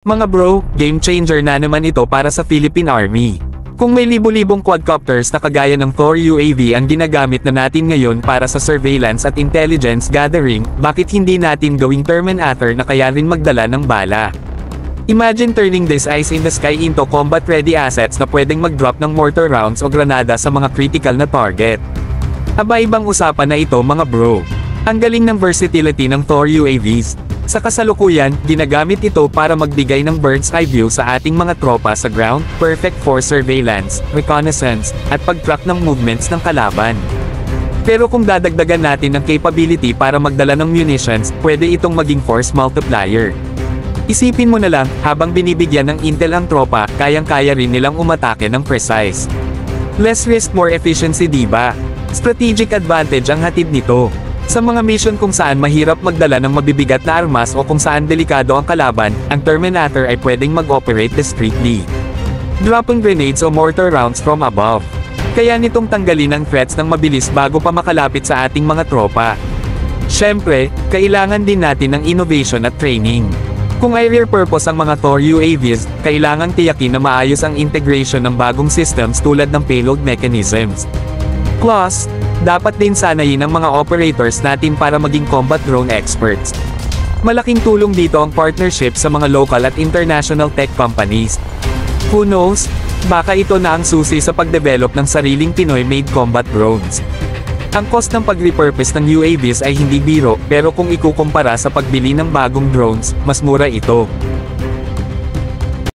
Mga bro, game changer na naman ito para sa Philippine Army. Kung may libo-libong quadcopters na kagaya ng Thor UAV ang ginagamit na natin ngayon para sa surveillance at intelligence gathering, bakit hindi natin gawing Terminator na kaya rin magdala ng bala? Imagine turning this eyes in the sky into combat-ready assets na pwedeng mag-drop ng mortar rounds o granada sa mga critical na target. Aba, ibang usapan na ito mga bro. Ang galing ng versatility ng Thor UAVs. Sa kasalukuyan, ginagamit ito para magbigay ng bird's eye view sa ating mga tropa sa ground, perfect for surveillance, reconnaissance, at pag-track ng movements ng kalaban. Pero kung dadagdagan natin ng capability para magdala ng munitions, pwede itong maging force multiplier. Isipin mo na lang, habang binibigyan ng intel ang tropa, kayang-kaya rin nilang umatake ng precise. Less risk, more efficiency, diba? Strategic advantage ang hatid nito. Sa mga mission kung saan mahirap magdala ng mabibigat na armas o kung saan delikado ang kalaban, ang Terminator ay pwedeng mag-operate discreetly, dropping grenades o mortar rounds from above. Kaya nitong tanggalin ang threats ng mabilis bago pa makalapit sa ating mga tropa. Syempre, kailangan din natin ng innovation at training. Kung aerial purpose ang mga Thor UAVs, kailangang tiyakin na maayos ang integration ng bagong systems tulad ng payload mechanisms. Plus, dapat din sanayin ang mga operators natin para maging combat drone experts. Malaking tulong dito ang partnership sa mga local at international tech companies. Who knows, baka ito na ang susi sa pagdevelop ng sariling Pinoy-made combat drones. Ang cost ng pag-repurpose ng UAVs ay hindi biro, pero kung ikukumpara sa pagbili ng bagong drones, mas mura ito.